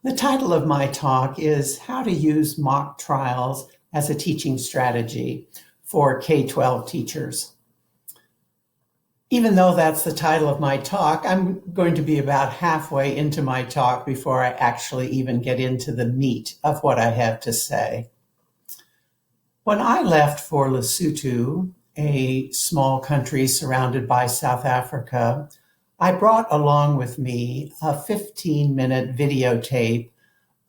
The title of my talk is How to Use Mock Trials as a Teaching Strategy for K-12 Teachers. Even though that's the title of my talk, I'm going to be about halfway into my talk before I actually even get into the meat of what I have to say. When I left for Lesotho, a small country surrounded by South Africa, I brought along with me a 15-minute videotape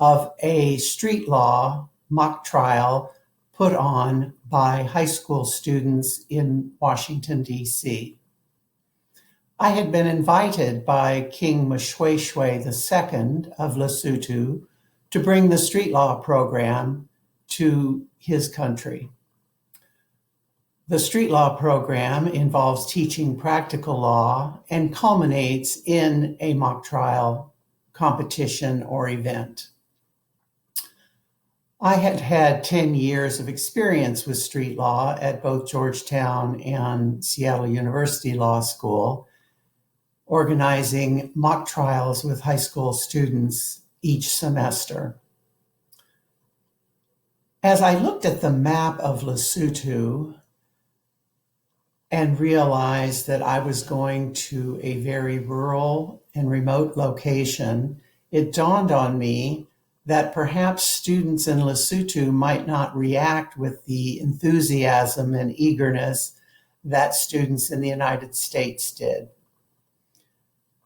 of a street law mock trial put on by high school students in Washington, D.C. I had been invited by King Moshoeshoe II of Lesotho to bring the street law program to his country. The street law program involves teaching practical law and culminates in a mock trial competition or event. I had had 10 years of experience with street law at both Georgetown and Seattle University Law School, organizing mock trials with high school students each semester. As I looked at the map of Lesotho and realized that I was going to a very rural and remote location, it dawned on me that perhaps students in Lesotho might not react with the enthusiasm and eagerness that students in the United States did.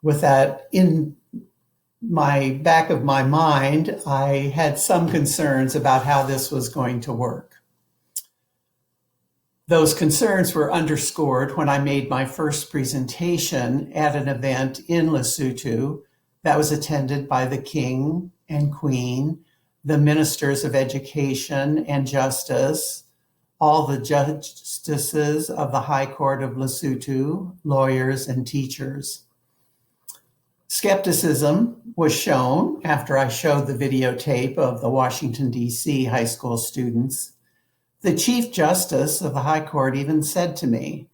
With that in my back of my mind, I had some concerns about how this was going to work. Those concerns were underscored when I made my first presentation at an event in Lesotho that was attended by the King and Queen, the ministers of education and justice, all the justices of the High Court of Lesotho, lawyers and teachers. Skepticism was shown after I showed the videotape of the Washington, D.C. high school students. The Chief Justice of the High Court even said to me,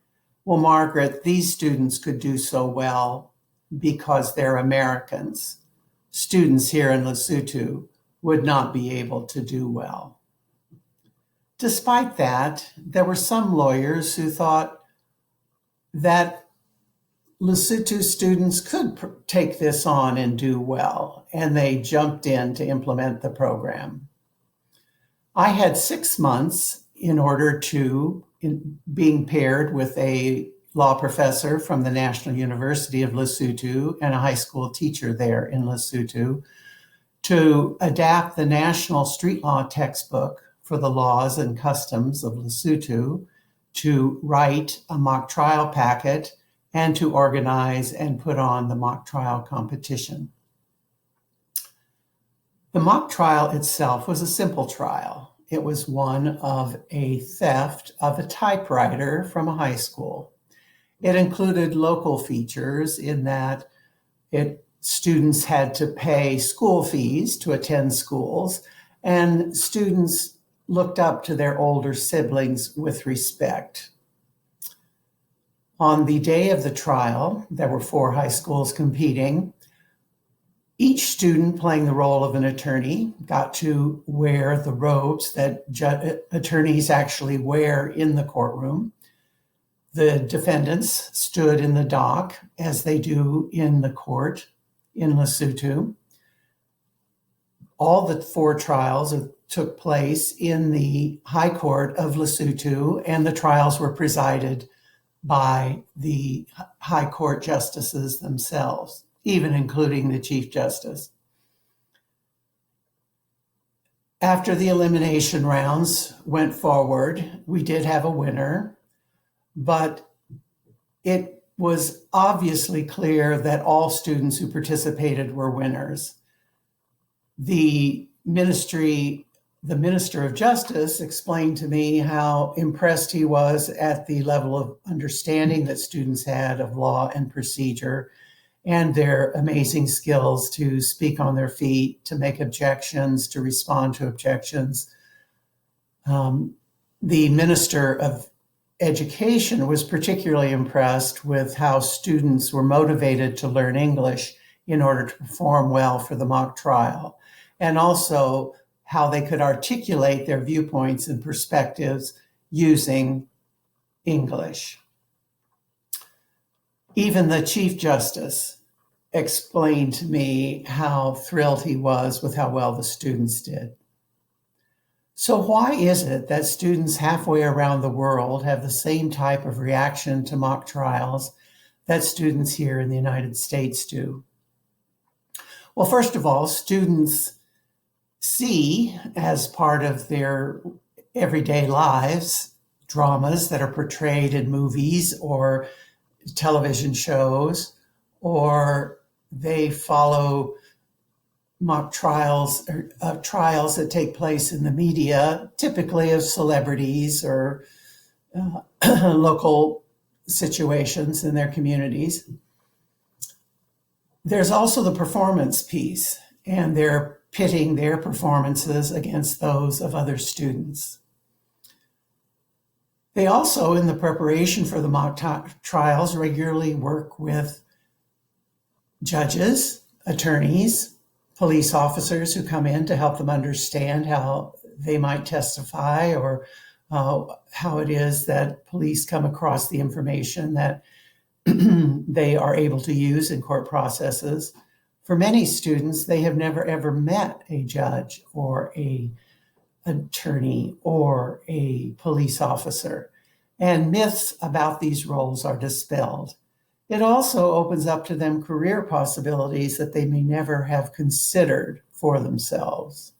"Well, Margaret, these students could do so well because they're Americans. Students here in Lesotho would not be able to do well." Despite that, there were some lawyers who thought that Lesotho students could take this on and do well, and they jumped in to implement the program. I had 6 months in order to, being paired with a law professor from the National University of Lesotho and a high school teacher there in Lesotho, to adapt the national street law textbook for the laws and customs of Lesotho, to write a mock trial packet, and to organize and put on the mock trial competition. The mock trial itself was a simple trial. It was one of a theft of a typewriter from a high school. It included local features in that students had to pay school fees to attend schools, and students looked up to their older siblings with respect. On the day of the trial, there were 4 high schools competing. Each student playing the role of an attorney got to wear the robes that attorneys actually wear in the courtroom. The defendants stood in the dock as they do in the court in Lesotho. All the 4 trials took place in the High Court of Lesotho, and the trials were presided by the High Court justices themselves, even including the Chief Justice. After the elimination rounds went forward, we did have a winner, but it was obviously clear that all students who participated were winners. The Minister of Justice explained to me how impressed he was at the level of understanding that students had of law and procedure, and their amazing skills to speak on their feet, to make objections, to respond to objections. The Minister of Education was particularly impressed with how students were motivated to learn English in order to perform well for the mock trial. and also how they could articulate their viewpoints and perspectives using English. Even the Chief Justice explained to me how thrilled he was with how well the students did. So why is it that students halfway around the world have the same type of reaction to mock trials that students here in the United States do? Well, first of all, students see as part of their everyday lives dramas that are portrayed in movies or television shows, or they follow mock trials or trials that take place in the media, typically of celebrities or local situations in their communities. There's also the performance piece, and they're pitting their performances against those of other students. They also, in the preparation for the mock trials, regularly work with judges, attorneys, police officers who come in to help them understand how they might testify, or how it is that police come across the information that they are able to use in court processes. For many students, they have never ever met a judge or an attorney or a police officer, and myths about these roles are dispelled. It also opens up to them career possibilities that they may never have considered for themselves.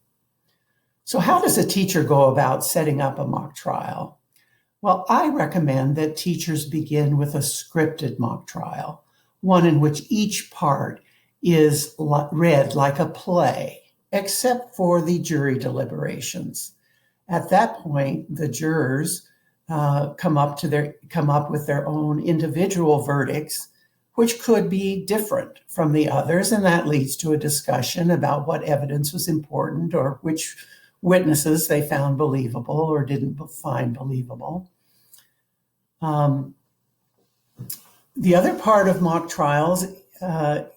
So how does a teacher go about setting up a mock trial? Well, I recommend that teachers begin with a scripted mock trial, one in which each part is read like a play, except for the jury deliberations. At that point, the jurors come up with their own individual verdicts, which could be different from the others, and that leads to a discussion about what evidence was important or which witnesses they found believable or didn't find believable. The other part of mock trials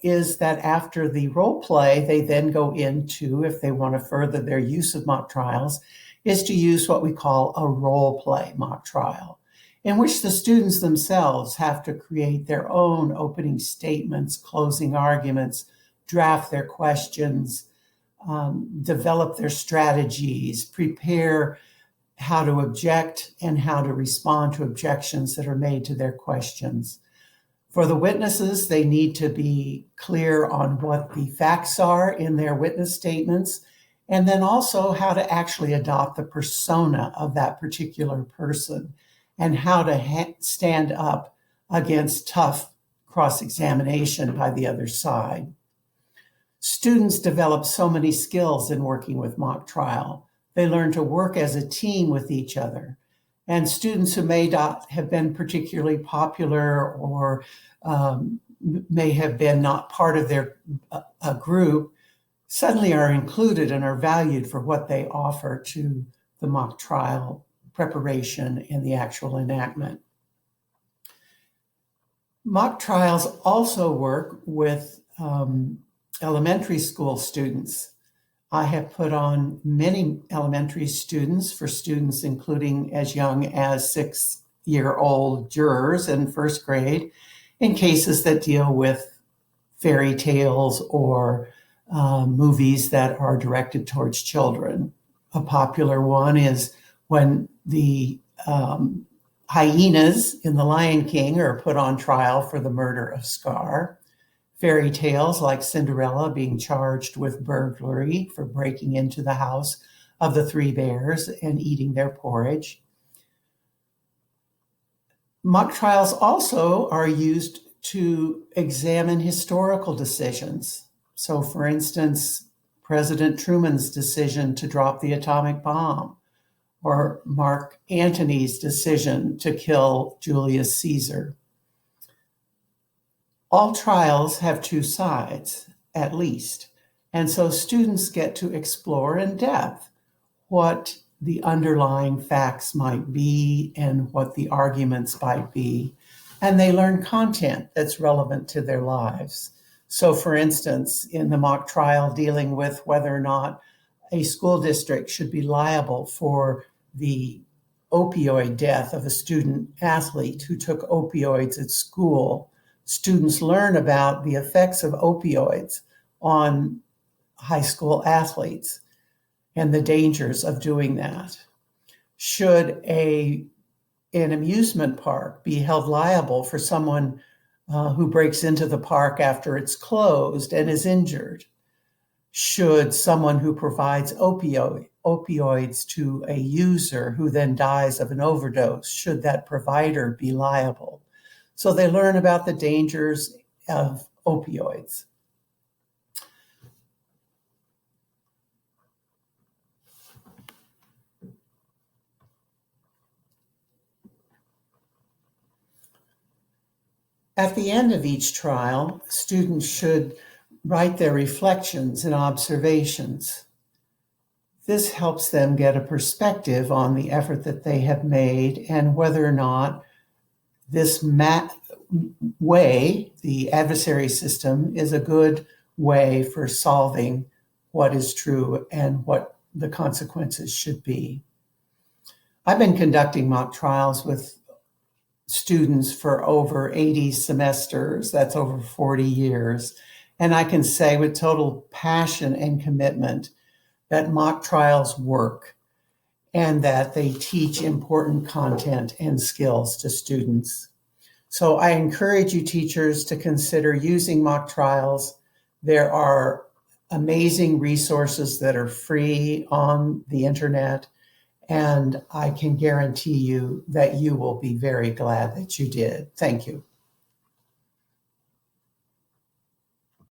is that after the role play, they then go into, if they want to further their use of mock trials, is to use what we call a role play mock trial, in which the students themselves have to create their own opening statements, closing arguments, draft their questions, develop their strategies, prepare how to object and how to respond to objections that are made to their questions. For the witnesses, they need to be clear on what the facts are in their witness statements, and then also how to actually adopt the persona of that particular person and how to stand up against tough cross-examination by the other side. Students develop so many skills in working with mock trial. They learn to work as a team with each other. And students who may not have been particularly popular or may have been not part of their group suddenly are included and are valued for what they offer to the mock trial preparation and the actual enactment. Mock trials also work with elementary school students. I have put on many elementary students, for students including as young as 6-year-old jurors in first grade, in cases that deal with fairy tales or movies that are directed towards children. A popular one is when the hyenas in The Lion King are put on trial for the murder of Scar. Fairy tales like Cinderella being charged with burglary for breaking into the house of the 3 bears and eating their porridge. Mock trials also are used to examine historical decisions. So, for instance, President Truman's decision to drop the atomic bomb, or Mark Antony's decision to kill Julius Caesar. All trials have 2 sides, at least, and so students get to explore in depth what the underlying facts might be and what the arguments might be, and they learn content that's relevant to their lives. So for instance, in the mock trial dealing with whether or not a school district should be liable for the opioid death of a student athlete who took opioids at school, students learn about the effects of opioids on high school athletes and the dangers of doing that. Should an amusement park be held liable for someone who breaks into the park after it's closed and is injured? Should someone who provides opioids to a user who then dies of an overdose, should that provider be liable? So they learn about the dangers of opioids. At the end of each trial, students should write their reflections and observations. This helps them get a perspective on the effort that they have made and whether or not this way, the adversary system, is a good way for solving what is true and what the consequences should be. I've been conducting mock trials with students for over 80 semesters, that's over 40 years. And I can say with total passion and commitment that mock trials work and that they teach important content and skills to students. So I encourage you teachers to consider using mock trials. There are amazing resources that are free on the internet, and I can guarantee you that you will be very glad that you did. Thank you.